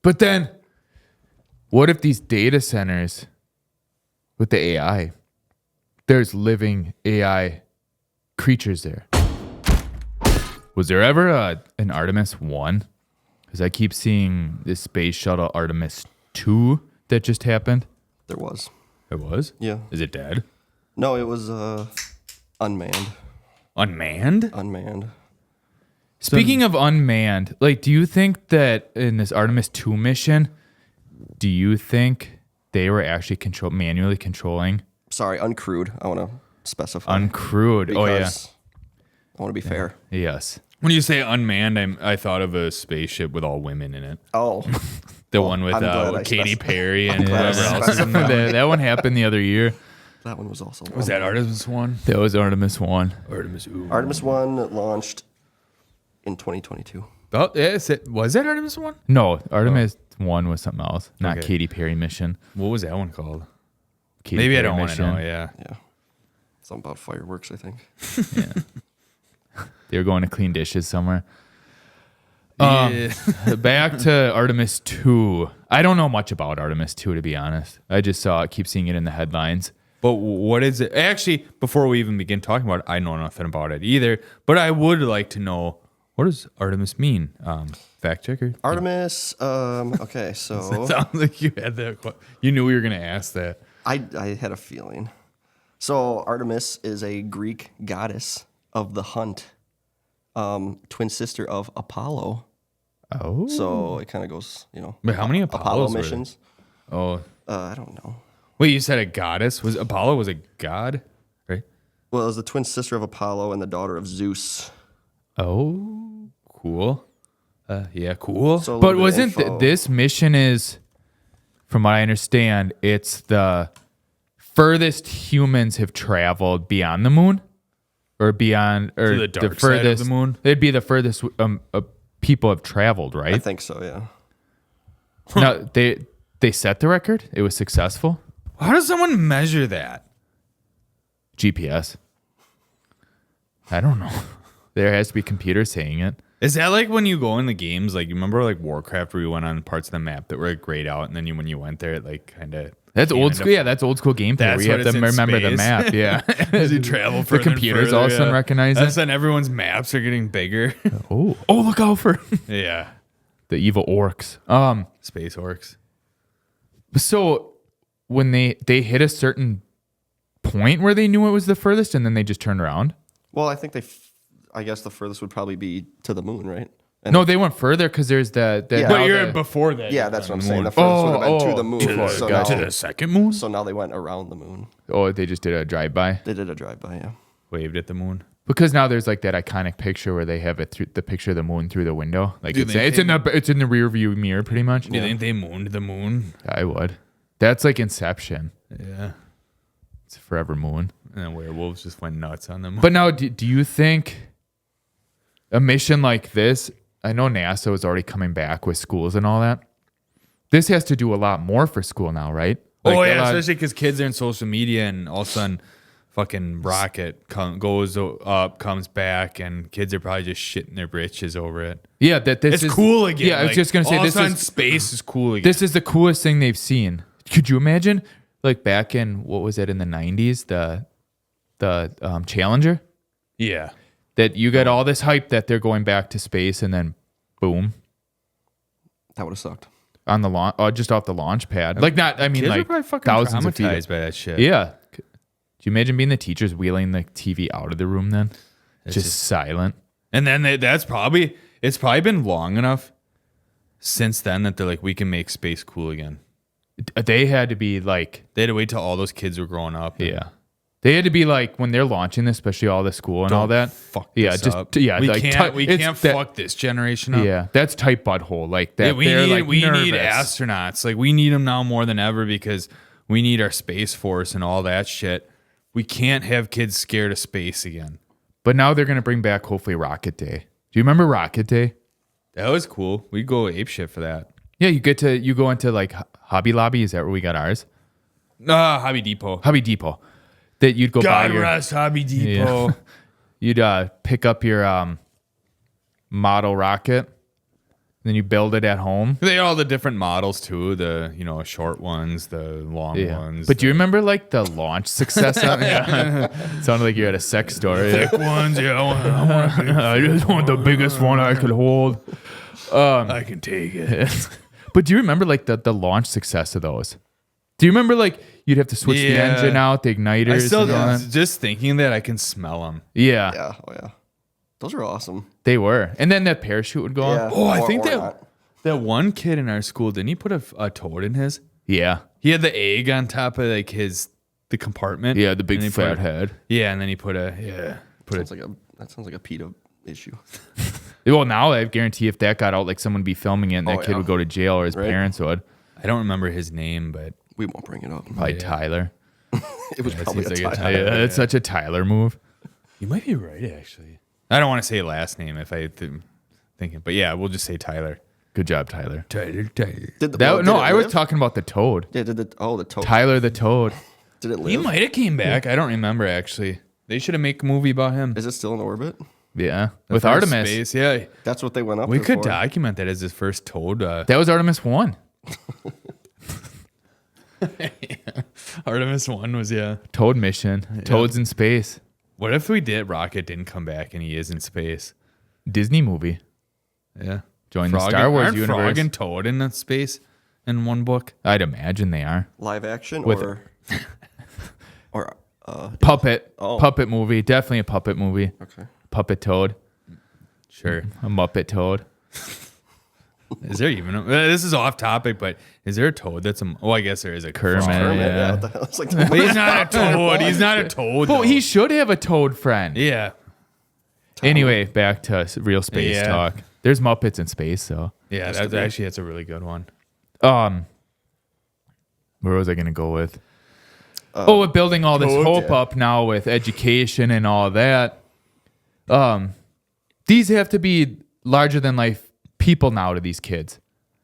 But then, what if these data centers with the AI, there's living AI creatures there? Was there ever an Artemis 1? Because I keep seeing this space shuttle Artemis 2 that just happened. There was. It was? Yeah. Is it dead? No, it was unmanned. Unmanned? Unmanned. Speaking of unmanned, like, do you think that in this Artemis 2 mission, do you think they were actually manually controlling? Sorry, uncrewed. I want to specify. Uncrewed. Oh, yeah. I want to be fair. Yes. When you say unmanned, I thought of a spaceship with all women in it. Oh. The one with Katy Perry and whoever else. That one happened the other year. That one was also. Was that Artemis 1? That was Artemis 1. Artemis 1 launched in 2022. Oh, was that Artemis 1? No, Artemis 1 was something else. Not Katy Perry mission. What was that one called? Maybe I don't want to know. Yeah. Something about fireworks, I think. Yeah. They were going to clean dishes somewhere. Back to Artemis 2. I don't know much about Artemis 2, to be honest. I just keep seeing it in the headlines. But what is it? Actually, before we even begin talking about it, I know nothing about it either. But I would like to know, what does Artemis mean? Fact checker? Artemis, okay, so... It sounds like you had that. You knew we were going to ask that. I had a feeling. So Artemis is a Greek goddess of the hunt. Twin sister of Apollo. Oh. So it kind of goes, But how many Apollo missions? Oh. I don't know. Wait, you said a goddess? Apollo was a god? Right? Well, it was the twin sister of Apollo and the daughter of Zeus. Oh, cool. Yeah, cool. So but wasn't this mission is, from what I understand, it's the furthest humans have traveled beyond the moon? Or beyond, or to the dark furthest side of the moon? It'd be the furthest people have traveled, right? I think so, yeah. No, they set the record. It was successful. How does someone measure that? GPS. I don't know. There has to be computers saying it. Is that like when you go in the games, like you remember like Warcraft where you went on parts of the map that were like grayed out, and then when you went there, it like kind of... That's old school. Yeah, that's old school gameplay. That's where you what have to it's in remember the space. map. Yeah, As you travel further the computers and further, all of a sudden recognize All of a it. sudden everyone's maps are getting bigger. Oh, look out for Yeah. the evil orcs. Space orcs. So when they hit a certain point where they knew it was the furthest, and then they just turned around. Well, I think I guess the furthest would probably be to the moon, right? And No, they went further because there's the. Yeah. But you're before that. yeah, you're that's what on I'm the saying. moon. The furthest would have been to the moon. gotcha. To the second moon? So now they went around the moon. Oh, they just did a drive-by. They did a drive-by, yeah. Waved at the moon. Because now there's like that iconic picture where they have it through the picture of the moon through the window. Like Do you think it's in the rear view mirror, pretty much. Do you think they mooned the moon? I would. That's like Inception. Yeah. It's a forever moon. And then werewolves just went nuts on the moon. But now, do you think a mission like this? I know NASA is already coming back with schools and all that. This has to do a lot more for school now, right? Especially because kids are in social media, and all of a sudden, fucking rocket goes up, comes back, and kids are probably just shitting their britches over it. Yeah, this It's is cool again. Yeah, I was just gonna say all this of a sudden is space is cool again. This is the coolest thing they've seen. Could you imagine, like back in what was it in the 90s, the Challenger? Yeah. That you got all this hype that they're going back to space, and then boom, That would have sucked. on the launch, just off the launch pad. Like not, I mean, Kids are like probably fucking thousands of feet. traumatized by that shit. Yeah. Do you imagine being the teachers wheeling the TV out of the room then? Just silent. And then it's probably been long enough since then that they're like, we can make space cool again. They had to be like, They had to wait till all those kids were growing up. yeah. They had to be like, when they're launching this, especially all the school and all that. Fuck Yeah, this just up. yeah, We like, can't it's that- fuck this generation up. Yeah, that's tight butthole. Like that. Yeah, we they're need like we need nervous. astronauts. Like we need them now more than ever because we need our space force and all that shit. We can't have kids scared of space again. But now they're gonna bring back hopefully Rocket Day. Do you remember Rocket Day? That was cool. We'd go ape shit for that. Yeah, you go into like Hobby Lobby. Is that where we got ours? Hobby Depot. Hobby Depot. That you'd go buy God your. rest Hobby Depot. Yeah. You'd pick up your model rocket, then you build it at home. They got all the different models too. The short ones, the long ones. But do you remember like the launch success of it? Sounded like you're at a sex store. thick ones? Yeah, I just want the biggest one I could hold. I can take it. But do you remember like the launch success of those? Do you remember like you'd have to switch the Yeah. engine out, the igniters? I still and all that? just thinking that I can smell them. Yeah, Yeah. Oh yeah. Those are awesome. they were. And then that parachute would go Yeah. on. Oh, I Or- think or that not. that one kid in our school, didn't he put a toad in his? Yeah, He had the egg on top of like the compartment. yeah, the big And he put fat a- head. Yeah, and then he put a That sounds like a PETA issue. Well, now I guarantee if that got out, like someone would be filming it, and that Oh, kid yeah. would go to jail, or his Right. parents would. I don't remember his name, but We won't bring it up. Probably Tyler. It was probably seems a like a tie. Yeah, it's such a Tyler move. you might be right actually. I don't want to say last name if I thinking, but yeah, we'll just say Tyler. Good job, Tyler. Tyler. Did the, That, did no, it I was live? talking about the toad. Yeah, the toad. Tyler the toad. Did it He live? might have came back. I don't remember actually. They should have made a movie about him. Is it still in orbit? Yeah, The with first Artemis. space, yeah. That's what they went up. We there could for. document that as his first toad. That was Artemis 1. Artemis 1 was, yeah. Toad mission. Toads in space. What if we did Rocket didn't come back and he is in space? Disney movie. Yeah. Join the Star Wars aren't universe. Frog and Toad in that space in one book? I'd imagine they are. Live action With- or Puppet. Oh. Puppet movie. Definitely a puppet movie. okay. Puppet Toad. Sure. A Muppet Toad. Is there even this is off topic, but is there a toad that's I guess there is a Kermit. frog. Yeah. What the hell? It's like But he's not a toad. He's not a toad. But though. he should have a toad friend. Yeah. Anyway, back to real space Yeah. talk. There's Muppets in space, though. Yeah, that's a really good one. Where was I going to go with? With building all this Toad, hope yeah. up now with education and all that. These have to be larger than life people now to these kids.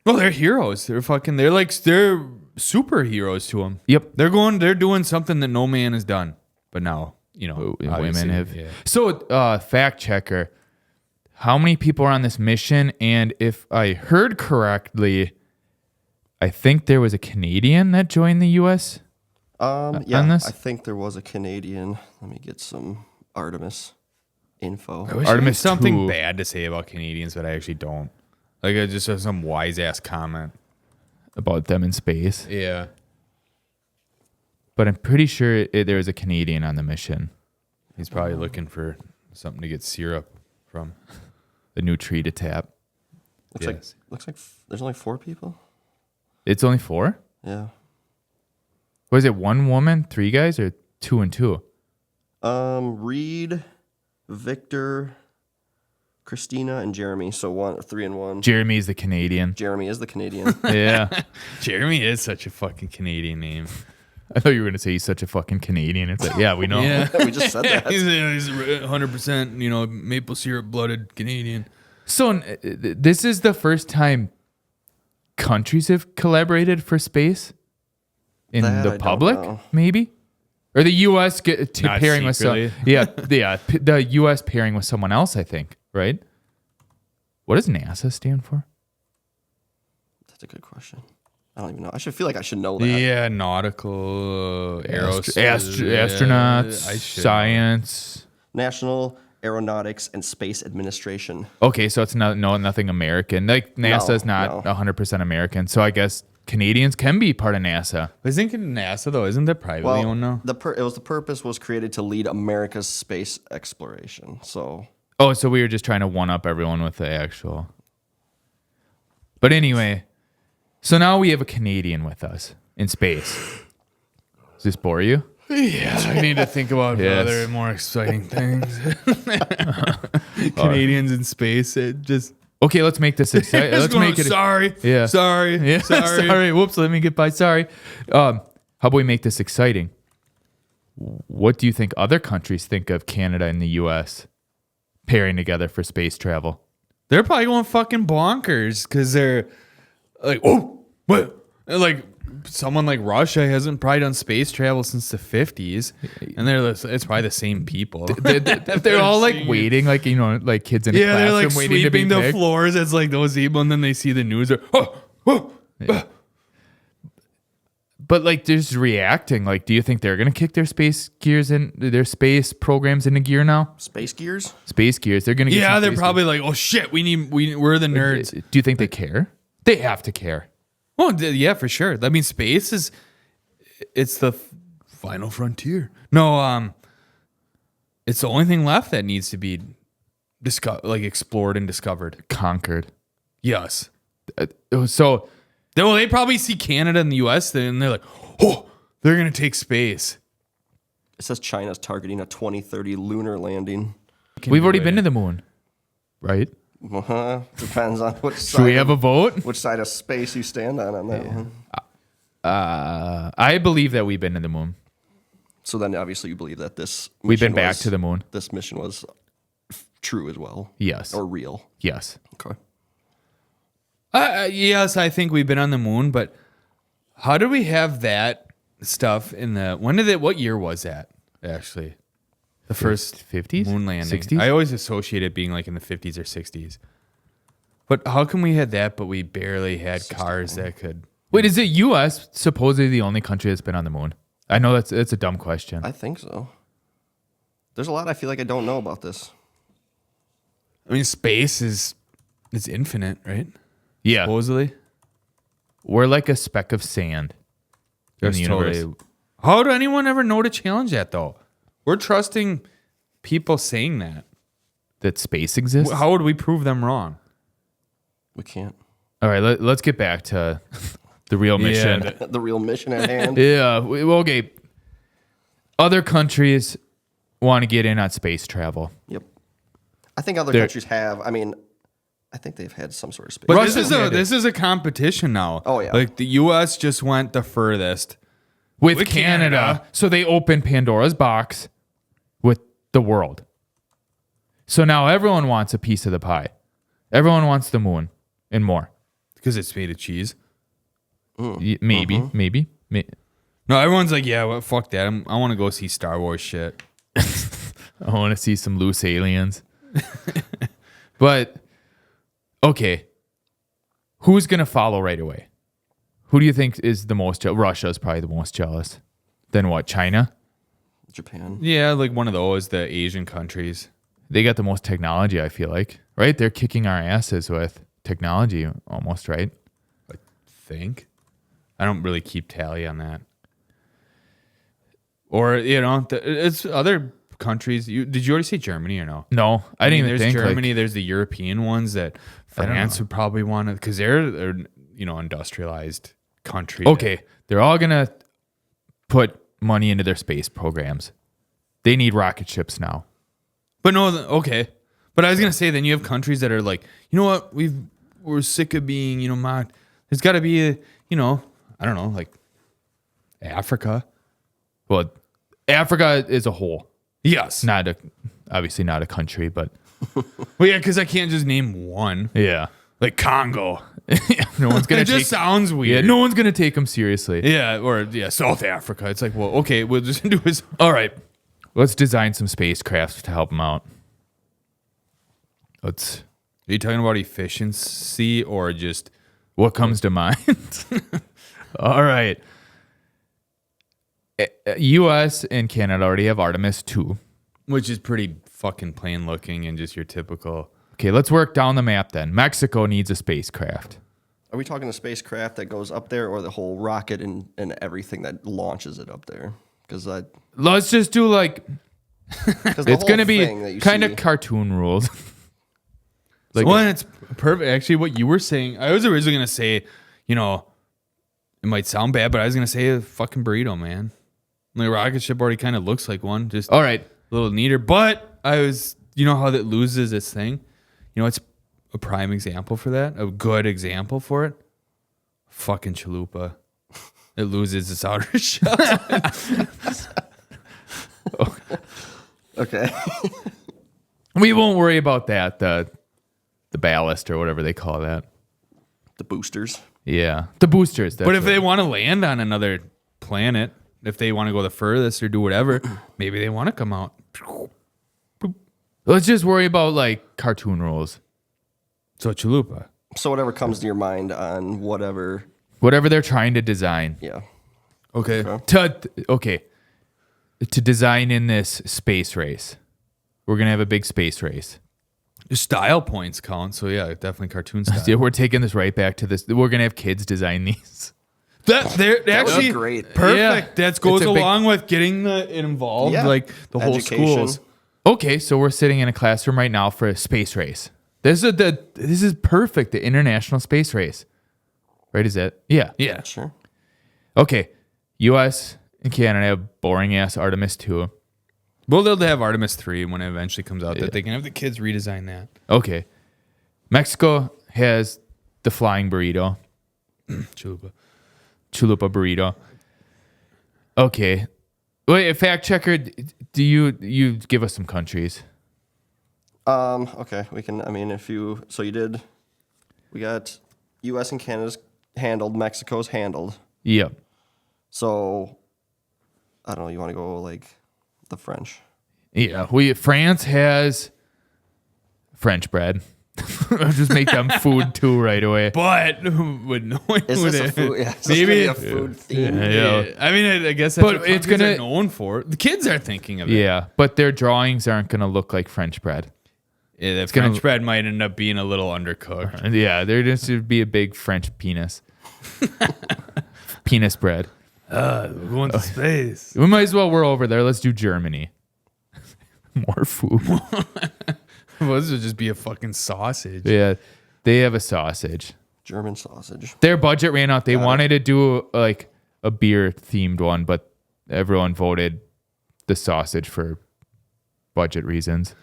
Well, they're heroes. They're superheroes to them. Yep. They're doing something that no man has done. But now, Women obviously, have. yeah. So, fact checker, how many people are on this mission? And if I heard correctly, I think there was a Canadian that joined the U.S. yeah, on this? I think there was a Canadian. Let me get some Artemis info. I wish I Artemis had something 2. bad to say about Canadians, but I actually don't. Like I just have some wise ass comment. about them in space. Yeah. But I'm pretty sure there was a Canadian on the mission. He's probably looking for something to get syrup from. A new tree to tap. Yes. Looks like there's only 4 people. It's only 4? Yeah. Was it 1 woman, 3 guys, or 2 and 2? Reed, Victor, Christina, and Jeremy. So 3 and 1. Jeremy's the Canadian. Jeremy is the Canadian. Yeah. Jeremy is such a fucking Canadian name. I thought you were going to say he's such a fucking Canadian. It's like, yeah, we know. We just said that. he's 100%, maple syrup blooded Canadian. So this is the first time countries have collaborated for space in That I the don't public, know. maybe? Or the U.S. Not pairing with some... secretly. The U.S. pairing with someone else, I think, right? What does NASA stand for? That's a good question. I don't even know. I should feel like I should know that. Yeah, nautical, Astronauts, I should science. National Aeronautics and Space Administration. Okay, so it's nothing American. Like NASA's not no. 100% American. So I guess Canadians can be part of NASA. I was thinking NASA though, isn't that privately owned now? the purpose was created to lead America's space exploration. So Oh, so we were just trying to one up everyone with the actual. But anyway, so now we have a Canadian with us in space. Does this bore you? Yeah, I need to think about Yes. other more exciting things. Canadians in space, it just Okay, let's make this exciting. It's Let's going, make it. sorry. Yeah. Sorry. Yeah, sorry. Whoops, let me get by. Sorry. How about we make this exciting? What do you think other countries think of Canada and the U.S. pairing together for space travel? They're probably going fucking bonkers because they're like, oh, what? Like someone like Russia hasn't probably done space travel since the 50s, and it's probably the same people. They're all like waiting, like like kids in a classroom they're like waiting to be sweeping the picked. floors. It's like those people, and then they see the news. But like, they're just reacting. Like, do you think they're gonna kick their space gears in their space programs into gear now? Space gears? Space gears. They're gonna. Get Yeah, some they're space probably like, oh shit, we're the nerds. gears. Do you think they care? They have to care. Well, yeah, for sure. I mean, space it's the final frontier. No, it's the only thing left that needs to be explored and discovered. Conquered. Yes. So They probably see Canada and the U.S. and they're like, oh, they're gonna take space. It says China's targeting a 2030 lunar landing. we've already been to the moon, right? Depends on which side. Should we have a vote? Which side of space you stand on that one. I believe that we've been to the moon. So then, obviously, you believe that this We've been mission back was- to the moon. This mission was true as well. Yes. Or real. Yes. Okay. Yes, I think we've been on the moon, but how did we have that stuff what year was that, actually? The first 50s? moon landing. 60s? I always associate it being like in the 50s or 60s. But how come we had that, but we barely had cars that could... Wait, is it U.S. supposedly the only country that's been on the moon? I know that's a dumb question. I think so. There's a lot I feel like I don't know about this. I mean, space is infinite, right? Yeah. Supposedly. We're like a speck of sand in the universe. How would anyone ever know to challenge that, though? We're trusting people saying that. That space exists? How would we prove them wrong? We can't. All right, let's get back to the real mission. The real mission at hand. Yeah, okay. Other countries want to get in on space travel. Yep. I think other countries have. I mean, I think they've had some sort of space. But Russia's this is a competition now. Oh, yeah. Like the U.S. just went the furthest. With Canada. So they opened Pandora's box with the world. So now everyone wants a piece of the pie. Everyone wants the moon and more. Because it's made of cheese. Maybe. No, everyone's like, yeah, well, fuck that. I want to go see Star Wars shit. I want to see some loose aliens. But, okay. Who's going to follow right away? Who do you think is the most Russia is probably the most jealous. Then what, China? Japan. Yeah, like one of those, the Asian countries. They got the most technology, I feel like. Right? They're kicking our asses with technology almost, right? I think. I don't really keep tally on that. Or, it's other countries. Did you already say Germany or no? No, I didn't even There's think. Germany, there's the European ones that don't France know. would probably want to, because they're industrialized country. Okay, they're all going to put money into their space programs. They need rocket ships now. But no, okay. But I was gonna say, then you have countries that are like, you know what, we're sick of being, mocked. There's got to be I don't know, like Africa. Well, Africa is a whole. Yes. Obviously not a country, but Well, yeah, because I can't just name one. yeah. Like Congo. No one's going It to just sounds Yeah, weird. no one's going to take them seriously. Yeah, or South Africa. It's like, well, okay, we'll just do his. All right. Let's design some spacecrafts to help them out. Are you talking about efficiency or just What comes to mind? All right. U.S. and Canada already have Artemis II. which is pretty fucking plain looking and just your typical. Okay, let's work down the map then. Mexico needs a spacecraft. Are we talking a spacecraft that goes up there or the whole rocket and everything that launches it up there? Because Let's just do like, it's going to be kind of of cartoon rules. Like, Well, and it's perfect. Actually, what you were saying, I was originally going to say, it might sound bad, but I was going to say a fucking burrito, man. The rocket ship already kind of looks like one, just all right. a little neater. But how that loses its thing? It's a prime example for that. A good example for it. Fucking chalupa. It loses its outer shell. Okay. We won't worry about that. The ballast or whatever they call that. The boosters. Yeah. The boosters. But if they want to land on another planet, if they want to go the furthest or do whatever, maybe they want to come out. Let's just worry about like cartoon rules. So chalupa. So whatever comes to your mind on whatever. Whatever they're trying to design. Yeah. Okay. To design in this space race. We're going to have a big space race. Style points count. So yeah, definitely cartoon style. Yeah, we're taking this right back to this. We're going to have kids design these. That Actually, was great. perfect. Yeah. That goes It's a big- along with getting it involved, Yeah. like the whole Education. schools. Okay, so we're sitting in a classroom right now for a space race. This is perfect. The international space race. Right, is it? Yeah. Yeah. Sure. Okay. U.S. and Canada have boring ass Artemis II. Well, they'll have Artemis 3 when it eventually comes out that they can have the kids redesign that. Okay. Mexico has the flying burrito. Chalupa. Chalupa burrito. Okay. Wait, fact checker, do you give us some countries? Okay, we can. I mean, we got U.S. and Canada's handled. Mexico's handled. Yep. So, I don't know. You want to go like the French? Yeah. France has French bread. Just make them food too right away. But would no one Is would this a it- food? Yeah, is this maybe gonna be a food theme? Yeah. I mean, I guess that's But what it's countries gonna- are known for. The kids are thinking of it. Yeah, but their drawings aren't going to look like French bread. Yeah, the gonna- French bread might end up being a little undercooked. Yeah, there just would be a big French penis. Penis bread. We're going to space. We might as well. We're over there. Let's do Germany. More food. Well, this would just be a fucking sausage. Yeah, they have a sausage. German sausage. Their budget ran out. They wanted to do like a beer themed one, but everyone voted the sausage for budget reasons.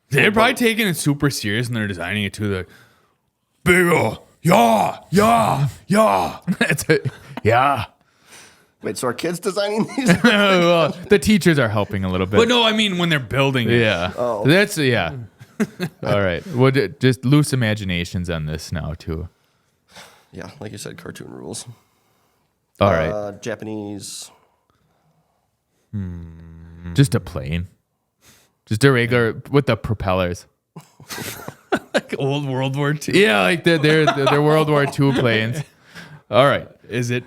They're probably taking it super serious and they're designing it to the big ol' yeah. That's it. Yeah. Wait, so are kids designing these? Well, the teachers are helping a little bit. But no, I mean when they're building it. Yeah. Oh. That's yeah. All right. Well, just loose imaginations on this now too. Yeah, like you said, cartoon rules. All right. Japanese. Just a plane. Just a regular with the propellers. Like old World War II. Yeah, like they're World War II planes. All right. Is it?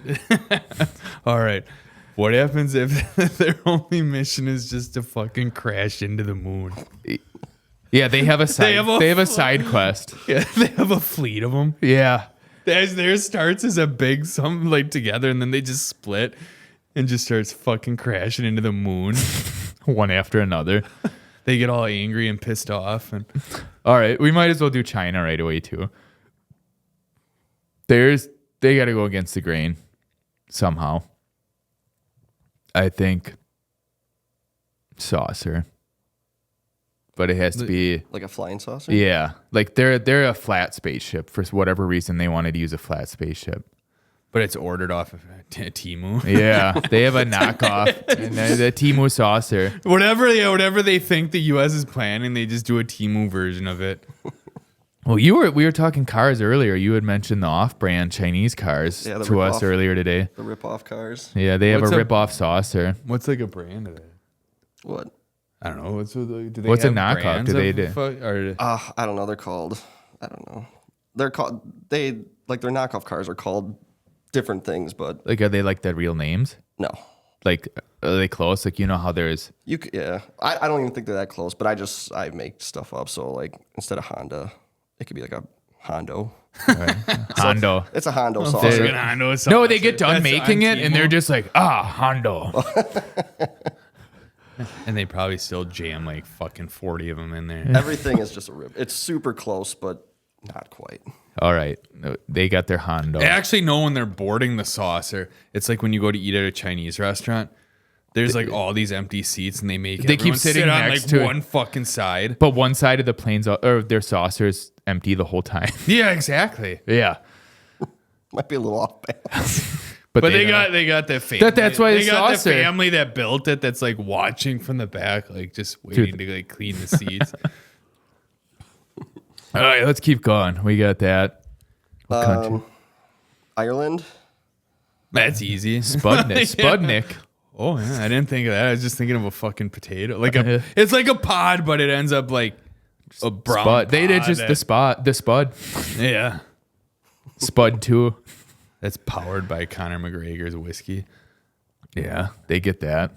All right. What happens if their only mission is just to fucking crash into the moon? Yeah, they have a side. They have a side quest. Yeah, they have a fleet of them. Yeah. Theirs starts as a big something like together, and then they just split and just starts fucking crashing into the moon. One after another. They get all angry and pissed off, and All right, we might as well do China right away too. They got to go against the grain somehow. I think saucer, but it has to be Like a flying saucer? yeah. Like they're a flat spaceship for whatever reason they wanted to use a flat spaceship. but it's ordered off of Temu. Yeah, they have a knockoff, and the Temu saucer. Whatever they think the U.S. is planning, they just do a Temu version of it. Well, we were talking cars earlier. You had mentioned the off-brand Chinese cars Yeah, the to us rip-off. earlier today. The rip-off cars. Yeah, they have What's a a- rip-off saucer. What's like a brand of it? What? I don't know. What's a knockoff? Do they do? I don't know. They're called. I don't know. They're called. Their knockoff cars are called different things, but Like, are they like the real names? no. Like, are they close? Like, you know how there's Yeah. I don't even think they're that close, but I make stuff up. So like instead of Honda, it could be like a Hondo. Hondo. It's a Hondo They're- saucer. No, they get done making it, and they're just like, Hondo. And they probably still jam like fucking 40 of them in there. Everything is just a rip. It's super close, but not quite. All right, they got their Hondo. I actually know when they're boarding the saucer, it's like when you go to eat at a Chinese restaurant. There's like all these empty seats, and they make They keep everyone sitting sit on next like to it. one fucking side. But one side of the planes or their saucer is empty the whole time. Yeah, exactly. Yeah, Might be a little off balance. but they got the family. That's why they the got the saucer- family that built it. That's like watching from the back, like just waiting to like clean the seats. All right, let's keep going. We got that. What country? Ireland. That's easy. Sputnik. Oh yeah, I didn't think of that. I was just thinking of a fucking potato. It's like a pod, but it ends up like a brown Spud. They did pod just the Spud. Yeah. Spud 2. That's powered by Conor McGregor's whiskey. Yeah, they get that.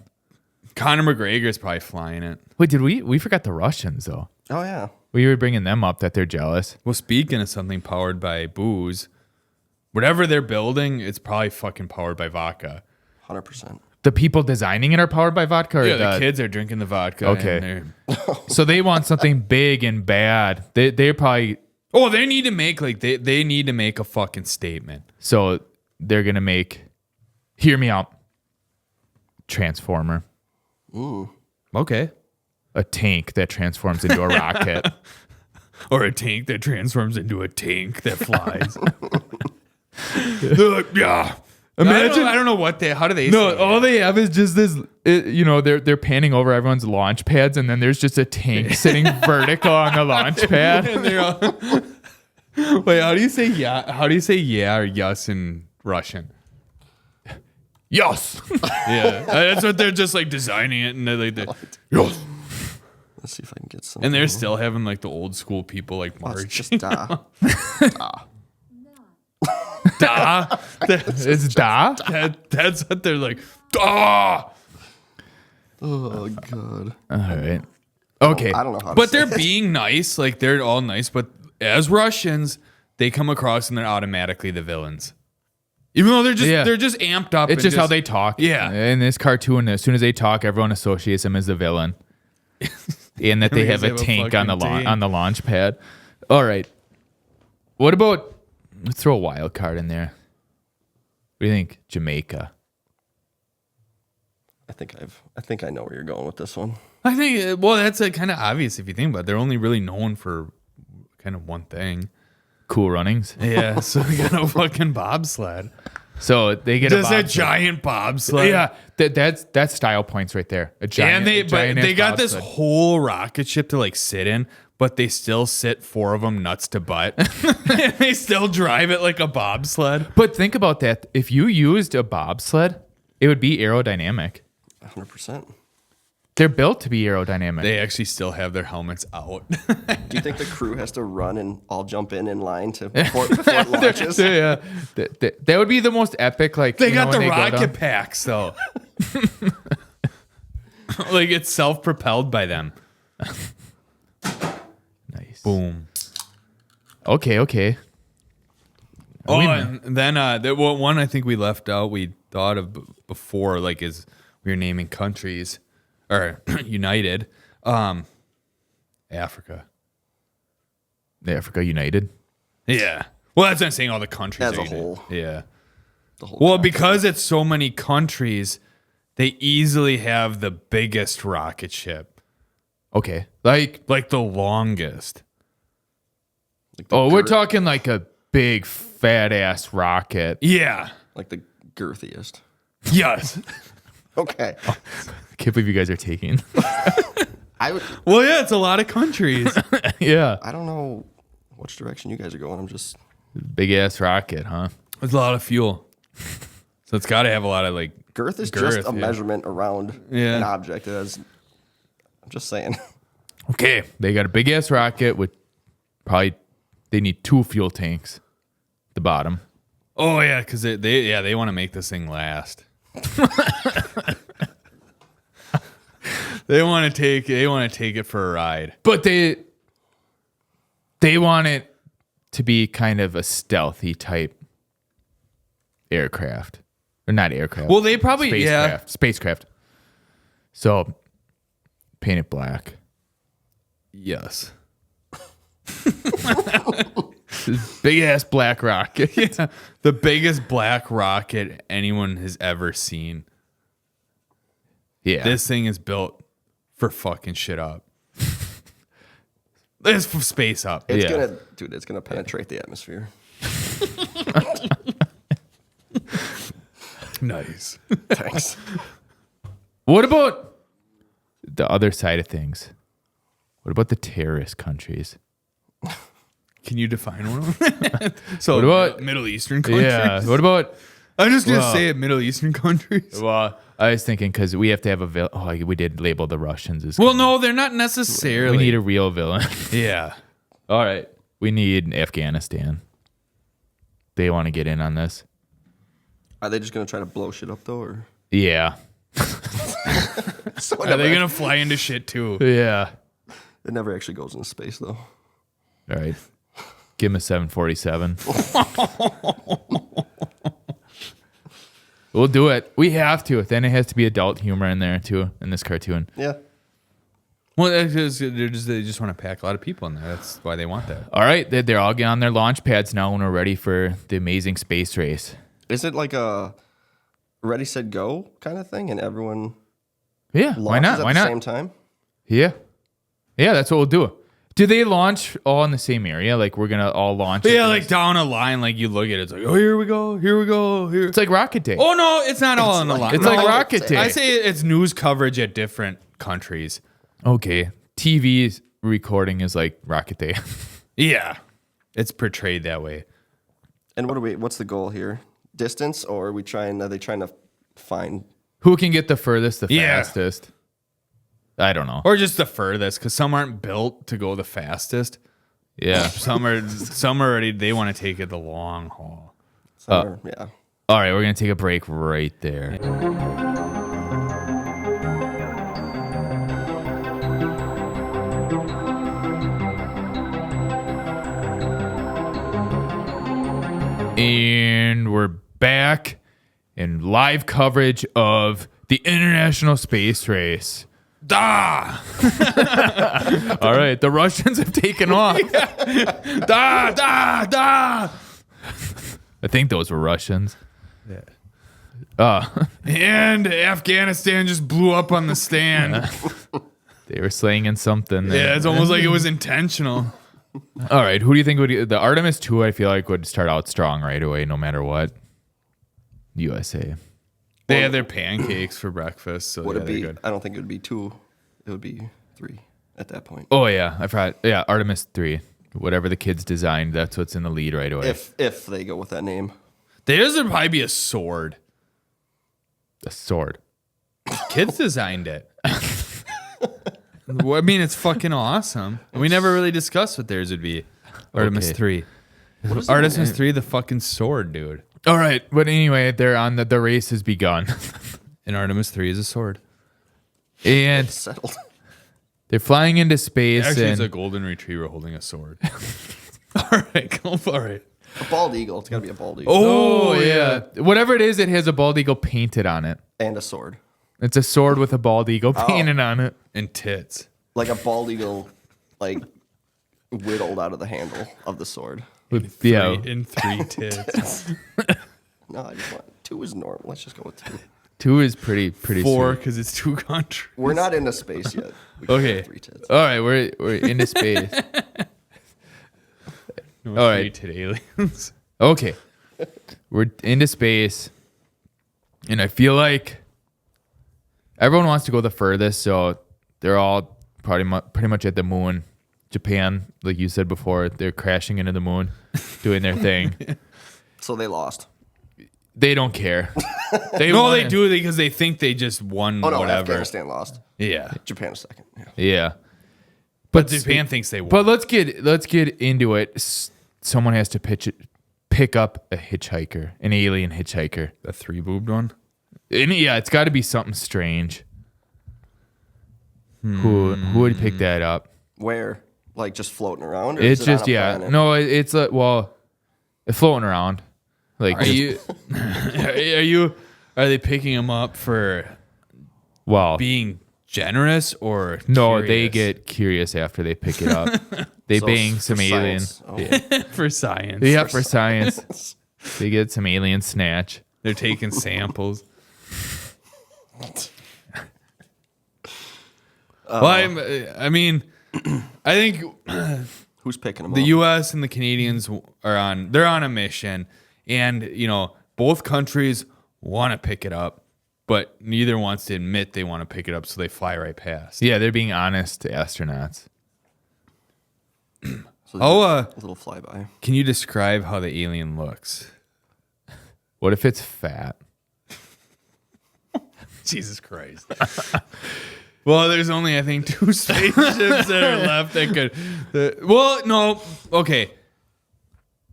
Conor McGregor's probably flying it. Wait, did we forgot the Russians though? Oh yeah. We were bringing them up that they're jealous. Well, speaking of something powered by booze, whatever they're building, it's probably fucking powered by vodka. 100%. The people designing it are powered by vodka? Or Yeah, the kids are drinking the vodka. Okay. So they want something big and bad. They're probably... Oh, they need to make they need to make a fucking statement. So they're going to make... Hear me out. Transformer. Okay. A tank that transforms into a rocket. Or a tank that transforms into a tank that flies. They're like, yeah. Imagine, I don't know what how do they No, say all they have is just this, they're panning over everyone's launch pads, and then there's just a tank sitting vertical on the launch pad. And they're all, wait, how do you say yeah? How do you say yeah or yes in Russian? Yes. Yeah, that's what they're just like designing it, and they're like, yes. Let's see if I can get some. And they're still having like the old school people like Oh, it's march. just da. Da. It's da. That's what they're like. Da. Oh god. All right. Okay. I don't know how. But to they're say it. being nice, like they're all nice. But as Russians, they come across and they're automatically the villains, even though they're just amped up. It's and just how they talk. Yeah. In this cartoon, as soon as they talk, everyone associates them as the villain. And that they have a Because they tank have on a the fucking on the launch pad. All right. What about... Let's throw a wild card in there. What do you think? Jamaica. I think I know where you're going with this one. I think that's kind of obvious if you think about it. They're only really known for kind of one thing. Cool runnings. Yeah, so they got a fucking bobsled. So they get Just a bobsled. giant bobsled. Yeah, that's style points right there. A giant. And they got this whole rocket ship to like sit in, but they still sit 4 of them nuts to butt. And they still drive it like a bobsled. But think about that. If you used a bobsled, it would be aerodynamic. 100%. They're built to be aerodynamic. They actually still have their helmets out. Do you think the crew has to run and all jump in line to before it launches? Yeah, that would be the most epic. Like They got the when go rocket down. packs though. Like it's self-propelled by them. Nice. Boom. Okay. Oh, and then one I think we left out. We thought of before, like is we were naming countries or United, Africa. The Africa United. Yeah. Well, that's what I'm saying. All the countries As are a united. whole. Yeah. The whole Well, time. because it's so many countries, they easily have the biggest rocket ship, Okay. Like like the longest. Like the we're girth- talking like a big fat ass rocket. Yeah. like the girthiest. Yes. Okay. I can't believe you guys are taking. I would. Well, yeah, it's a lot of countries. Yeah. I don't know which direction you guys are going. I'm just. Big ass rocket, huh? It's a lot of fuel. So it's got to have a lot of like. Girth is Girth, just a yeah. measurement around Yeah. an object. I'm just saying. Okay. They got a big ass rocket with probably they need 2 fuel tanks. At the bottom. Oh yeah, because they want to make this thing last. They want to take it for a ride. But they want it to be kind of a stealthy type aircraft. Or not aircraft. Well, they probably Spacecraft. So paint it black. yes. Big ass black rocket. Yeah, the biggest black rocket anyone has ever seen. Yeah. This thing is built for fucking shit up. It's for space up. It's Yeah. it's gonna penetrate the atmosphere. Nice. Thanks. What about the other side of things? What about the terrorist countries? Can you define one of them? So What about- Middle Eastern countries? Yeah. What about? I'm just gonna Well- say it. Middle Eastern countries. Well, I was thinking because we have to have a villain. Oh, we did label the Russians as. Well, no, they're not necessarily. we need a real villain. Yeah. All right. We need Afghanistan. They want to get in on this. Are they just gonna try to blow shit up though, or Yeah. so Are they gonna fly into shit too? Yeah. it never actually goes into space though. All right. Give him a 747. We'll do it. We have to. Then it has to be adult humor in there too in this cartoon. Yeah. Well, they just want to pack a lot of people in there. That's why they want that. All right. They're all getting on their launch pads now and we're ready for the amazing space race. Is it like a ready, set, go kind of thing, and everyone Yeah. launches Why not? at Why the not? same time? Yeah. Yeah, that's what we'll do. Do they launch all in the same area? Like we're gonna all launch? Yeah, like down a line, like you look at it, it's like, oh, here we go, here we go, here. It's like Rocket Day. Oh no, it's not all on the line. It's No, like Rocket Day. I say it's news coverage at different countries. Okay. TV recording is like Rocket Day. Yeah, it's portrayed that way. And what's the goal here? Distance, or are they trying to find? Who can get the furthest, the Yeah. fastest? I don't know. Or just the furthest, because some aren't built to go the fastest. Yeah. Some already they want to take it the long haul. Yeah. All right, we're gonna take a break right there. And we're back in live coverage of the International Space Race. Da! All right, the Russians have taken off. Da! Da! Da! I think those were Russians. And Afghanistan just blew up on the stand. They were slanging something there. Yeah, it's almost like it was intentional. All right, who do you think would the Artemis II? I feel like would start out strong right away, no matter what. USA. They had their pancakes for breakfast, so Would yeah, it they're be? good. I don't think it would be 2. It would be 3 at that point. Oh yeah, I forgot. Yeah, Artemis III. Whatever the kids designed, that's what's in the lead right away. If they go with that name. Theirs would probably be a sword. A sword. Kids designed it. Well, I mean, it's fucking awesome. And we never really discussed what theirs would be. Artemis Okay. 3. Artemis 3, the fucking sword, dude. All right, but anyway, they're on the race has begun, And Artemis 3 is a sword. and Settled. they're flying into space. Actually, and it's a golden retriever holding a sword. All right, go for it. A bald eagle. It's got to be a bald eagle. oh yeah, whatever it is, it has a bald eagle painted on it. And a sword. It's a sword with a bald eagle painted on it. And tits. Like a bald eagle, like whittled out of the handle of the sword. Yeah, And 3 tits. No, I just want 2 is normal. Let's just go with 2. 2 is pretty 4, sweet. because it's 2 countries. We're not into space yet. We can Okay. have 3 tits. All right, we're into space. No, All right. 3 tit aliens. Okay, we're into space, and I feel like everyone wants to go the furthest, so they're all pretty much at the moon. Japan, like you said before, they're crashing into the moon, doing their thing. So they lost. They don't care. They do because they think they just won Oh no, whatever. Afghanistan lost. Yeah. Japan was second. Yeah. Yeah, But Japan thinks they won. but let's get into it. Someone has to pick up a hitchhiker, an alien hitchhiker. A 3-boobed one? And yeah, it's got to be something strange. Who would pick that up? Where? Like just floating around? Or It's is it on just a yeah. planet? No, it's it's floating around. Like Are they picking them up for well, being generous or no, they curious? get curious after they pick it up. They So bang for some alien. science. Oh. Yeah, for science. yeah, for science. They get some alien snatch. They're taking samples. Well, I mean, I think Who's picking them the up? U.S. and the Canadians they're on a mission, and both countries want to pick it up, but neither wants to admit they want to pick it up, so they fly right past. Yeah, they're being honest astronauts. So Oh, a little flyby. can you describe how the alien looks? What if it's fat? Jesus Christ. Well, there's only, I think, 2 spaceships that are left that could. Well, no. Okay.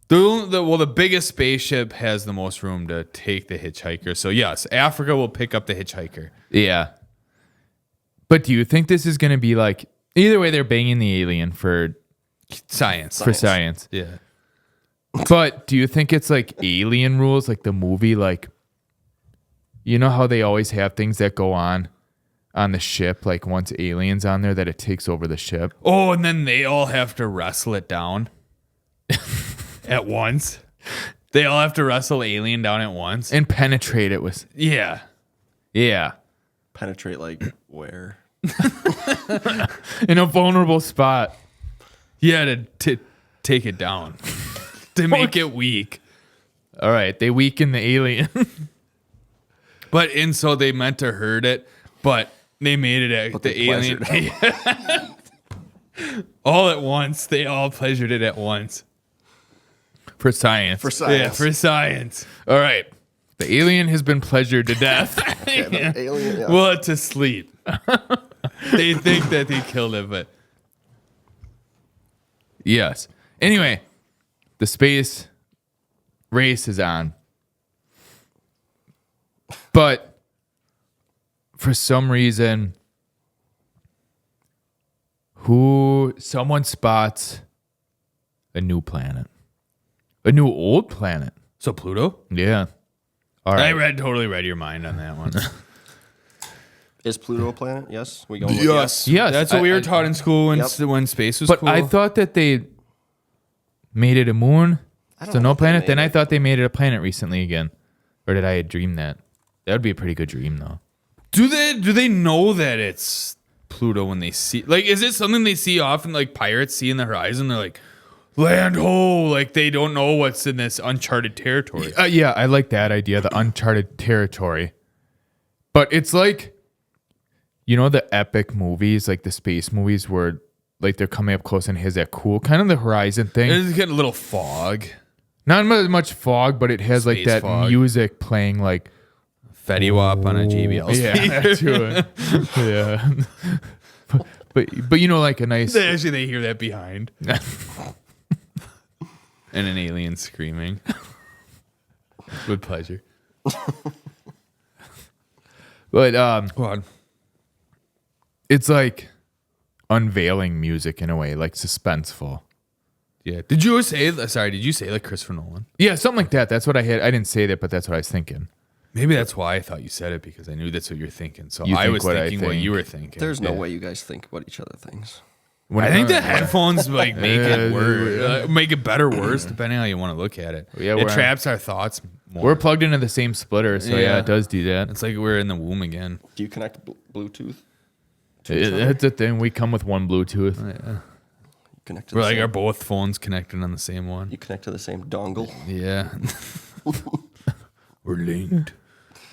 The biggest spaceship has the most room to take the hitchhiker. So, yes, Africa will pick up the hitchhiker. Yeah. But do you think this is going to be like, either way, they're banging the alien for Science. science. Yeah. But do you think it's like alien rules, like the movie, like, you know how they always have things that go on the ship, like once aliens on there, that it takes over the ship? Oh, and then they all have to wrestle it down at once. They all have to wrestle alien down at once. And penetrate it with, Yeah. yeah, Penetrate like where? in a vulnerable spot. Yeah, to take it down. To make it weak. All right, they weaken the alien. And so they meant to hurt it, but they made it at But the they alien. All at once. They all pleasured it at once. For science. For science. Yeah, for science. All right. The alien has been pleasured to death. Yeah, the alien, yeah. Well, to sleep. They think that they killed it, but Yes. Anyway, the space race is on. But for some reason, someone spots a new planet. A new old planet. so Pluto? Yeah. All right. Totally read your mind on that one. Is Pluto a planet? Yes. We going with yes. Yes. That's what we were I- taught in school when, Yep. when space was But cool. I thought that they made it a moon. I don't So know no if they planet. made Then I it. thought they made it a planet recently again. Or did I dream that? That would be a pretty good dream, though. Do they know that it's Pluto when they see, like, is it something they see often, like pirates see in the horizon? They're like, land ho, like they don't know what's in this uncharted territory. Yeah, I like that idea, the uncharted territory. But it's like, you know, the epic movies, like the space movies where like they're coming up close and has that cool kind of the horizon thing. It's getting a little fog. Not much fog, but it has like Space that fog. music playing like Fetty Wap on a JBL yeah, speaker. to it. Yeah. But you know, like a nice They hear that behind. And an alien screaming. With pleasure. but Go on. it's like unveiling music in a way, like suspenseful. Yeah. Did you say like Christopher Nolan? Yeah, something like that. That's what I had. I didn't say that, but that's what I was thinking. Maybe that's why I thought you said it, because I knew that's what you're thinking. So You I think was what I thinking what think. you were thinking. There's no Yeah. way you guys think about each other things. I think the headphones like make it Yeah, worse, make it better, or worse, depending on how you want to look at it. Yeah, it we're- traps our thoughts more. We're plugged into the same splitter, so yeah, Yeah. it does do that. It's like we're in the womb again. Do you connect Bluetooth? It's a thing. We come with one Bluetooth. You connect to We're the like, same, are both phones connected on the same one? you connect to the same dongle. Yeah. We're linked.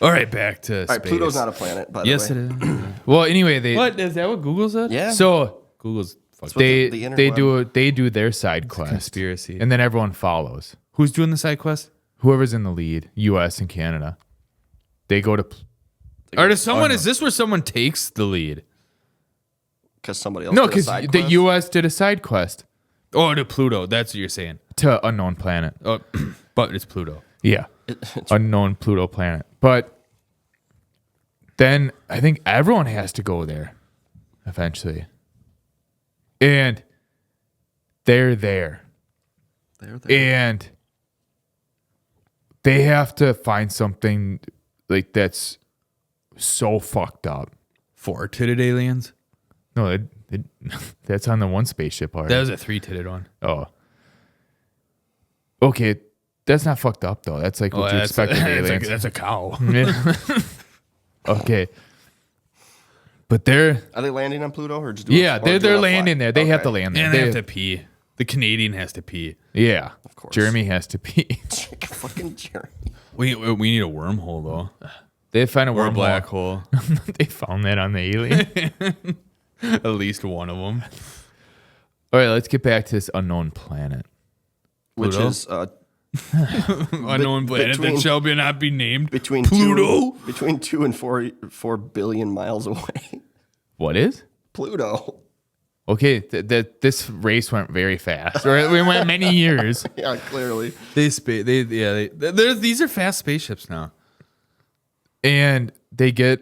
All right, back to All right, space. Pluto's not a planet, by Yes, the it way. is. Well, anyway, they What is that? What Google said? Yeah. so Google's fucked. what they the they interweb- do their side quest, Conspiracy. and then everyone follows. Who's doing the side quest? Whoever's in the lead, U.S. and Canada, they go to. Or does someone? Is this where someone takes the lead? Because somebody else No, did a because side the quest. U.S. did a side quest Oh, to Pluto. That's what you're saying. to unknown planet. Oh, but it's Pluto. Yeah, It's unknown Pluto planet. But then I think everyone has to go there eventually, and they're there. there. And they have to find something like that's so fucked up. Four-titted aliens. No, that's on the one spaceship already. That was a three-titted one. Oh. Okay, that's not fucked up though. That's like what you expect of aliens. That's a cow. Okay. But they're Are they landing on Pluto or just doing yeah, they're landing there. They have to land there. And they have to pee. The Canadian has to pee. Yeah. Of course. Jeremy has to pee. Fucking Jeremy. We need a wormhole though. They find a Or a wormhole. black hole. They found that on the alien. At least one of them. All right, let's get back to this unknown planet. which Pluto? is Unknown planet between- that shall not be named. between Pluto. between 2 and 4 billion miles away. What is? Pluto. Okay, this race went very fast. Or we went many years. Yeah, clearly. These are fast spaceships now. And they get,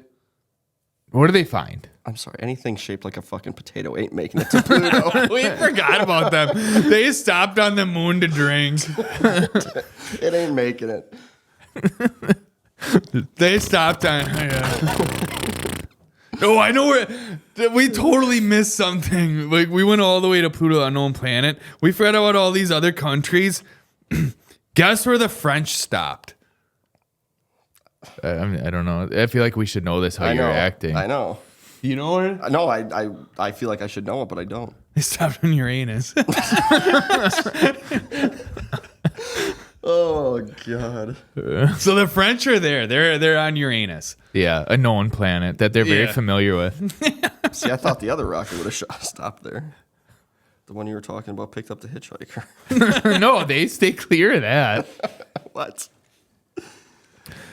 what do they find? I'm sorry. Anything shaped like a fucking potato ain't making it to Pluto. We forgot about them. They stopped on the moon to drink. It ain't making it. They stopped on. Oh, I know we totally missed something. Like we went all the way to Pluto, unknown planet. We forgot about all these other countries. Guess where the French stopped? I don't know. I feel like we should know this, how I you're know. acting. I know. You know where? No, I feel like I should know it, but I don't. They stopped on Uranus. Oh God. So the French are there. They're on Uranus. Yeah, a known planet that they're very Yeah. familiar with. See, I thought the other rocket would have stopped there. The one you were talking about picked up the hitchhiker. No, they stay clear of that. What?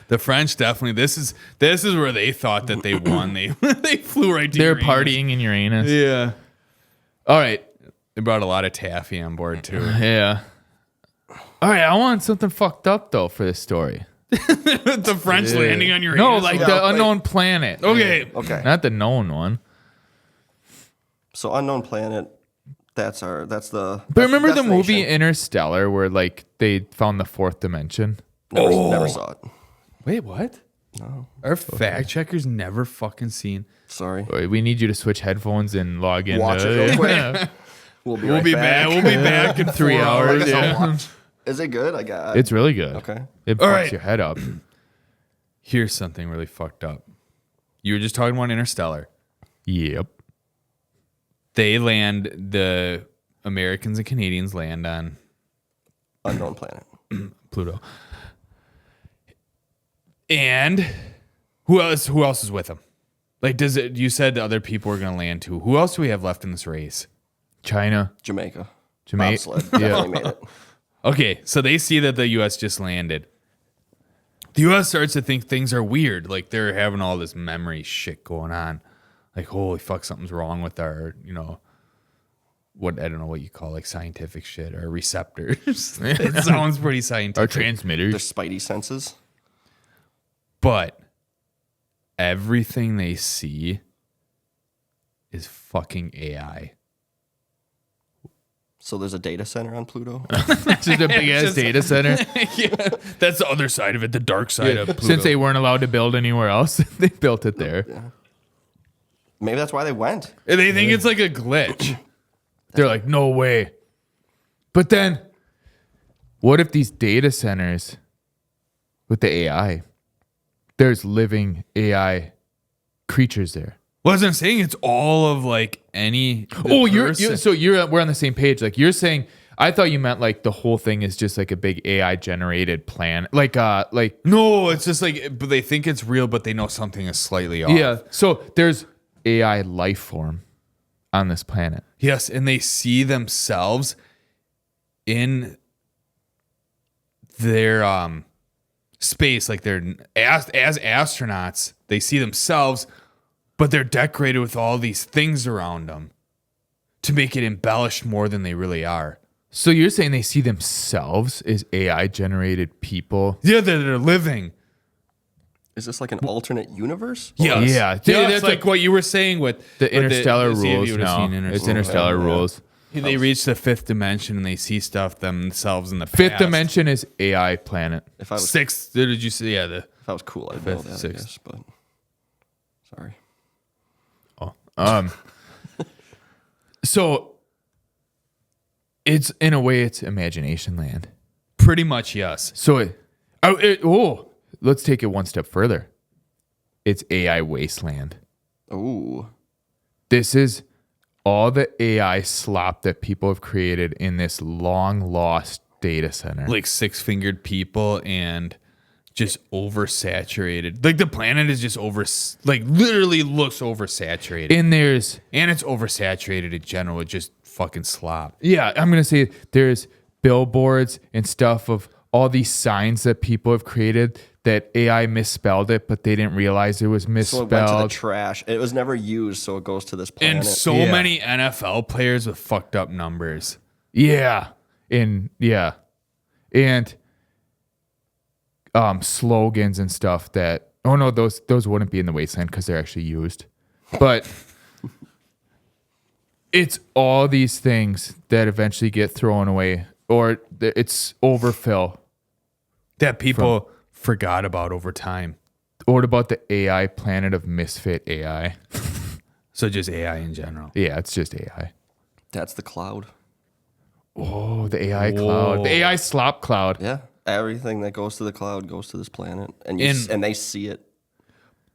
The French definitely. This is where they thought that they won. They flew right to They're Uranus. partying in Uranus. Yeah. All right. They brought a lot of taffy on board too. Yeah. All right, I want something fucked up though for this story. The French landing on Uranus. No, like Yeah, the wait. unknown planet. Okay. Okay. Not the known one. So unknown planet. That's the. But remember the destination. movie Interstellar where like they found the fourth dimension? Never saw it. Wait, what? No. Our fact checkers never fucking seen. Sorry. All right, we need you to switch headphones and log in. Watch it real quick. We'll be right back. We'll be back in 3 4 hours. I guess I'll Yeah. watch. Is it good? I got. It's really good. Okay. It fucks All right. your head up. Here's something really fucked up. You were just talking about Interstellar. Yep. They land, the Americans and Canadians land on Unknown planet. Pluto. And who else is with them? Like, you said other people were going to land too. Who else do we have left in this race? China. Jamaica. Jamaica. Bobsled. Yeah. Definitely made it. Okay, so they see that the U.S. just landed. The U.S. starts to think things are weird. Like, they're having all this memory shit going on. Like, holy fuck, something's wrong with our, what, I don't know what you call, like, scientific shit, our receptors. It sounds pretty Our scientific. transmitters. Their spidey senses. But everything they see is fucking AI. So there's a data center on Pluto. It's just a big ass data center. Yeah, that's the other side of it, the dark side of Pluto. Since they weren't allowed to build anywhere else, they built it there. Maybe that's why they went. They think it's like a glitch. They're like, no way. But then, what if these data centers with the AI, there's living AI creatures there? Wasn't saying it's all of like any. Oh, person. we're on the same page. Like you're saying, I thought you meant like the whole thing is just like a big AI generated plan. Like No, it's just like, but they think it's real, but they know something is slightly off. yeah. So there's AI life form on this planet. Yes, and they see themselves in their space, like they're as astronauts. They see themselves, but they're decorated with all these things around them to make it embellished more than they really are. So you're saying they see themselves as AI generated people? Yeah, they're living. Is this like an alternate universe? Yes. Yeah. That's That's like what you were saying with The Interstellar see if you rules would've now. seen It's Interstellar. Interstellar Yeah. rules. They reach the fifth dimension and they see stuff themselves in the Fifth past. dimension is AI planet. If I was Sixth, did you see? Yeah, if I was cool, I'd know Fifth, that. I sixth. guess, but sorry. So it's in a way it's imagination land. pretty much yes. So let's take it one step further. It's AI wasteland. Ooh. This is all the AI slop that people have created in this long lost data center. Like six-fingered people and just oversaturated. Like the planet is just literally looks oversaturated. And there's And it's oversaturated in general with just fucking slop. Yeah, I'm gonna say there's billboards and stuff of all these signs that people have created that AI misspelled it, but they didn't realize it was So it misspelled. went to the trash. It was never used, so it goes to this planet. And so Yeah. many NFL players with fucked up numbers. Yeah. And slogans and stuff that those wouldn't be in the wasteland because they're actually used. But it's all these things that eventually get thrown away, or it's overfill. That people forgot about over time. What about the AI planet of misfit AI? So just AI in general. Yeah, it's just AI. That's the cloud. Oh, the AI cloud. The AI slop cloud. Yeah. Everything that goes to the cloud goes to this planet, and And- they see it.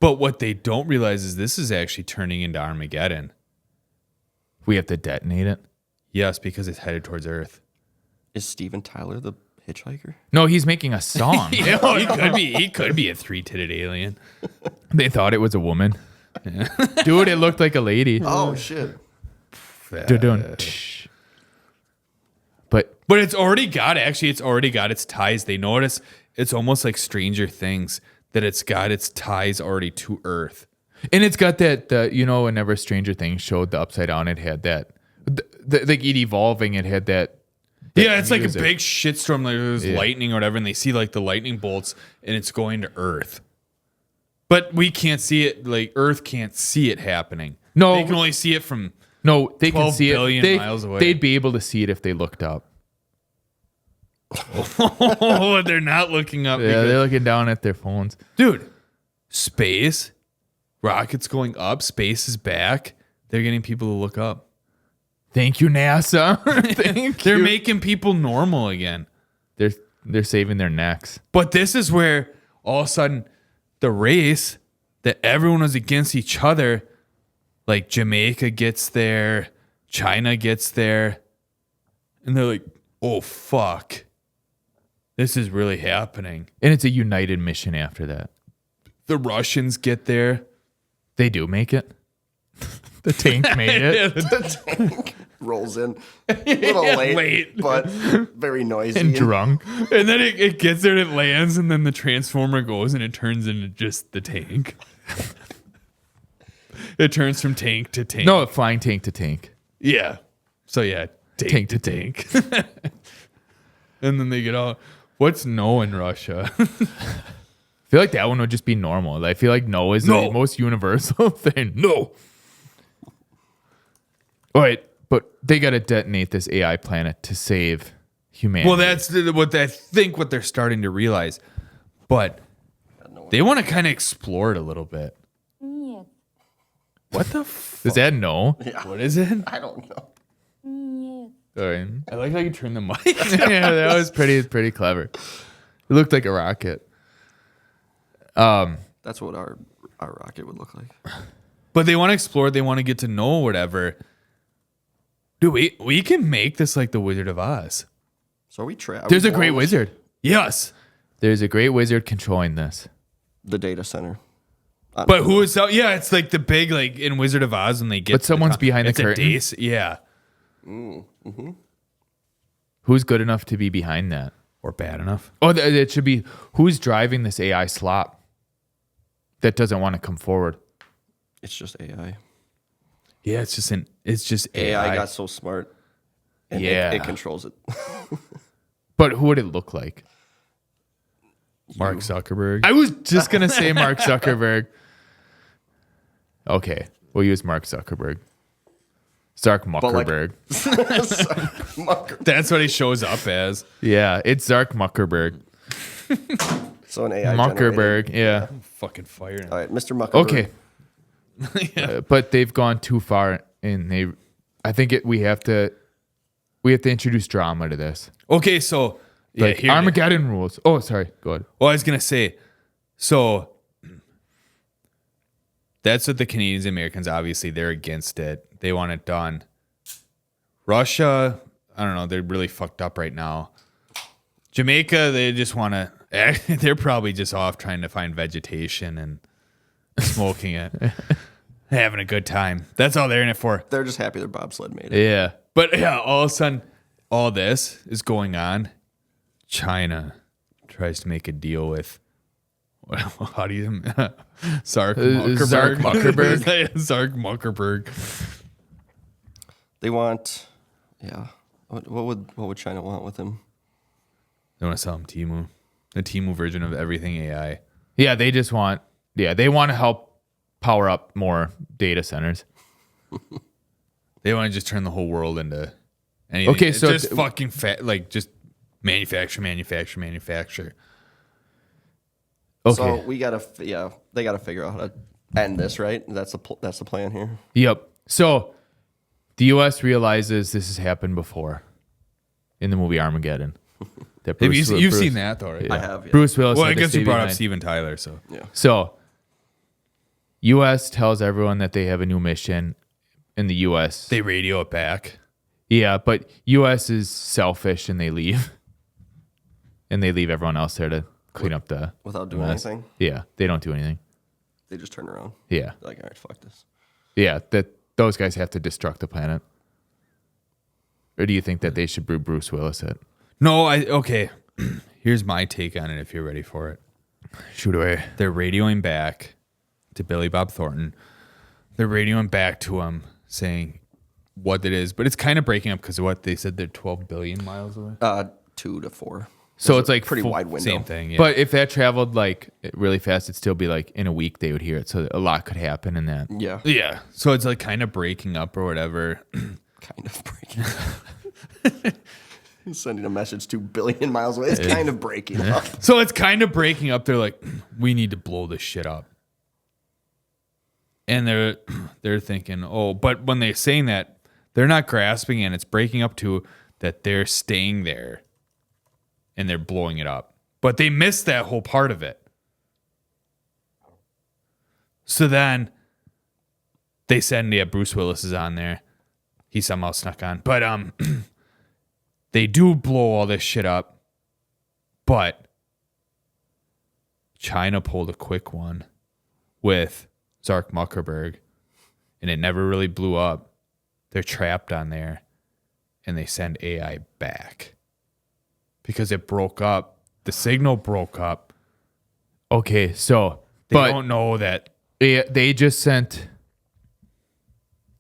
But what they don't realize is this is actually turning into Armageddon. We have to detonate it. Yes, because it's headed towards Earth. Is Steven Tyler the hitchhiker? No, he's making a song. Yeah, he could be a three-titted alien. They thought it was a woman. Dude, it looked like a lady. Oh shit! Dun-dun. But It's already got its ties. They notice it's almost like Stranger Things that it's got its ties already to Earth. and it's got that whenever Stranger Things showed the upside down, it had that like it evolving. It had that. Yeah, it's like a music. big shitstorm. Like there's lightning or whatever, and they see like the lightning bolts, and it's going to Earth. But we can't see it. Like Earth can't see it happening. No. they can only see it from. No, they can 12 see billion it. miles away. They'd be able to see it if they looked up. Oh, they're not looking up. Yeah, because- they're looking down at their phones. dude, space, rockets going up, space is back. They're getting people to look up. Thank you, NASA. Thank They're you. making people normal again. They're saving their necks. But this is where all of a sudden the race that everyone was against each other, like Jamaica gets there, China gets there, and they're like, oh, fuck. This is really happening. And it's a united mission after that. The Russians get there. They do make it. The tank made it. The tank rolls in a little late, but very noisy. And drunk. And then it gets there and it lands, and then the transformer goes and it turns into just the tank. It turns from tank to tank. No, flying tank to tank. Yeah. So yeah, tank to tank. And then they get out. What's no in Russia? I feel like that one would just be normal. I feel like no is No. the most universal thing. No. All right, but they got to detonate this AI planet to save humanity. Well, that's what I think what they're starting to realize. But they want to kind of explore it a little bit. Нет, What the Is that no? What is it? I don't know. нет. All right. I like how you turn the mic. Yeah, that was pretty clever. It looked like a rocket. That's what our rocket would look like. But they want to explore. They want to get to know whatever. Dude, we can make this like the Wizard of Oz. So are we trapped? There's a great wizard. Yes. There's a great wizard controlling this. The data center. But who is that? Yeah, it's like the big, like in Wizard of Oz when they get. But someone's behind the it's a curtain? dace- Yeah. Who's good enough to be behind that? Or bad enough. Oh, it should be who's driving this AI slop that doesn't want to come forward. It's just AI. Yeah, it's just AI. AI got so smart. And Yeah. it controls it. But who would it look like? Mark Zuckerberg. I was just gonna say Mark Zuckerberg. Okay, we'll use Mark Zuckerberg. Zark like- Muckerberg. That's what he shows up as. Yeah, it's Zark Muckerberg. So an AI Muckerberg, generated. yeah. Fucking fire. All right, Mr. Muckerberg. Okay. But they've gone too far, and I think we have to introduce drama to this. Okay, so yeah, Like Armageddon rules. Oh, sorry. Go ahead. Well, I was gonna say, so that's what the Canadians and Americans obviously they're against it. They want it done. Russia, I don't know, they're really fucked up right now. Jamaica, they just want to. They're probably just off trying to find vegetation and smoking it, having a good time. That's all they're in it for. They're just happy their bobsled made it. Yeah. But yeah, all of a sudden, all this is going on. China tries to make a deal with, how do you, Zark Muckerberg. Zark Muckerberg. They want, yeah. What would China want with him? They want to sell him Timu, the Timu version of everything AI. Yeah, they just want. Yeah, they want to help power up more data centers. They want to just turn the whole world into anything. Okay, It's so just fucking like just manufacture. Okay. So we gotta, they gotta figure out how to end this, right? That's the plan here. Yep. So the U.S. realizes this has happened before in the movie Armageddon. That You've seen that though, right? I have. Yeah. Bruce Willis. Well, I had to guess stay you brought up behind. Steven Tyler, so So U.S. tells everyone that they have a new mission in the U.S. they radio it back. Yeah, but U.S. is selfish and they leave. And they leave everyone else there to clean up the Without doing mess. anything, Yeah, they don't do anything. they just turn around. Yeah. They're like, all right, fuck this. Yeah, that those guys have to destruct the planet. Or do you think that they should brew Bruce Willis it? No, okay. Here's my take on it if you're ready for it. Shoot away. They're radioing back to Billy Bob Thornton. They're radioing back to him saying what it is, but it's kind of breaking up because of what they said they're 12 billion miles away. 2 to 4. So it's like Pretty wide window. Same thing, yeah. But if that traveled like really fast, it'd still be like in a week they would hear it. So a lot could happen in that. Yeah, Yeah. So it's like kind of breaking up or whatever. kind of breaking. Sending a message 2 billion miles away. It's kind of breaking up. So it's kind of breaking up. They're like, we need to blow this shit up. And they're thinking, oh, but when they're saying that, they're not grasping and it's breaking up to that they're staying there and they're blowing it up. But they missed that whole part of it. So then they said, yeah, Bruce Willis is on there. He somehow snuck on. But they do blow all this shit up. But China pulled a quick one with Zark Muckerberg, and it never really blew up. They're trapped on there, and they send AI back because it broke up. The signal broke up. Okay, so They but don't know that. they just sent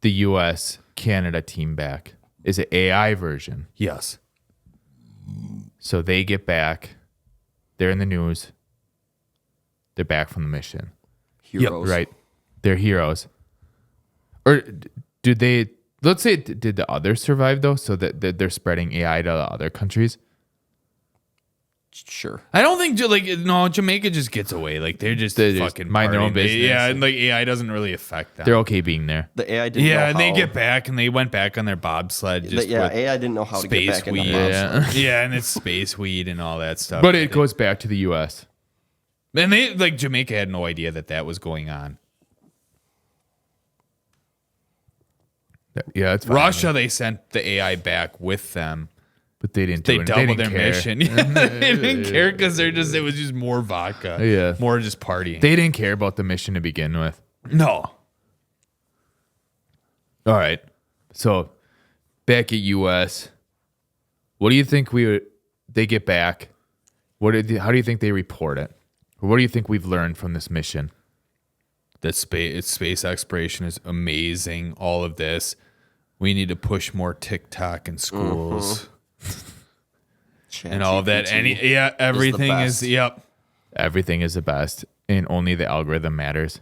the U.S. Canada team back. Is it AI version? Yes. So they get back. They're in the news. They're back from the mission. Heroes. Right. They're heroes. Or did they? Let's say did the others survive though? So that they're spreading AI to other countries. Sure. I don't think Jamaica just gets away. Like they're just fucking mind their own partying. business. Yeah, and like AI doesn't really affect them. They're okay being there. The AI didn't know Yeah, and they how- get back and they went back on their bobsled. Just with AI didn't know how to get space back in the weed. bobsled. Yeah, and it's space weed and all that stuff. But it goes back to the U.S. And they like Jamaica had no idea that was going on. Yeah, it's fine. Russia, they sent the AI back with them. But they didn't. They do it. doubled didn't their care. mission. They didn't care because it was just more vodka. Yeah. More just partying. They didn't care about the mission to begin with. no. All right. So back at U.S., what do you think they get back? How do you think they report it? Or what do you think we've learned from this mission? That space exploration is amazing. All of this. We need to push more TikTok in schools and all of that. Everything is best. yep. Everything is the best, and only the algorithm matters.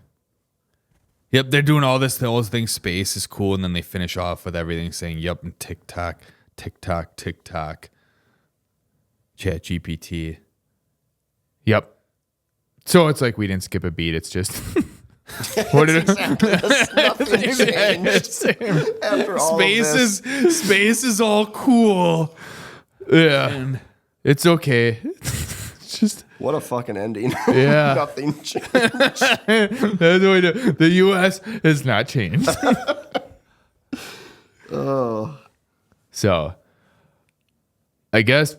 Yep, they're doing all this. The whole thing, space is cool, and then they finish off with everything saying, "Yep," and TikTok, Chat GPT. Yep. So it's like we didn't skip a beat. It's just what did Nothing changed. After all Space of this. space is all cool. Yeah, it's okay. It's just What a fucking ending. Yeah. Nothing changed. that's the way the U.S. has not changed. Oh, So I guess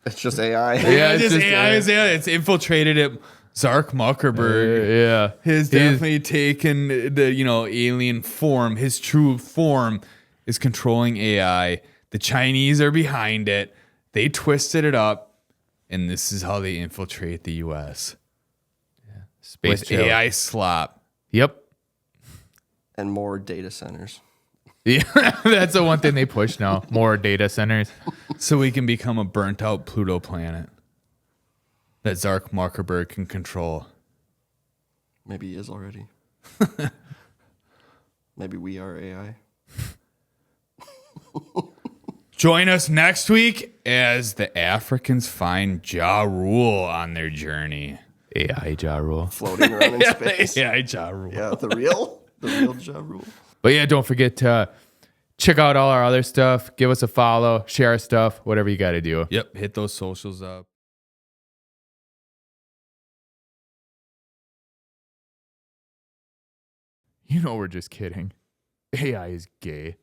it's just AI. Yeah, it's just just AI is AI. It's infiltrated it. Zark Muckerberg yeah. has definitely taken the alien form, his true form, is controlling AI. The Chinese are behind it. They twisted it up, and this is how they infiltrate the U.S. Space with trail. AI slop. Yep. And more data centers. Yeah, that's the one thing they push now. More data centers. So we can become a burnt-out Pluto planet that Zark Markerberg can control. Maybe he is already. Maybe we are AI. Join us next week as the Africans find Ja Rule on their journey. AI Ja Rule. Floating around in space. Yeah, Ja Rule. Yeah, the real Ja Rule. But yeah, don't forget to check out all our other stuff. Give us a follow, share our stuff, whatever you got to do. Yep, hit those socials up. You know we're just kidding. AI is gay.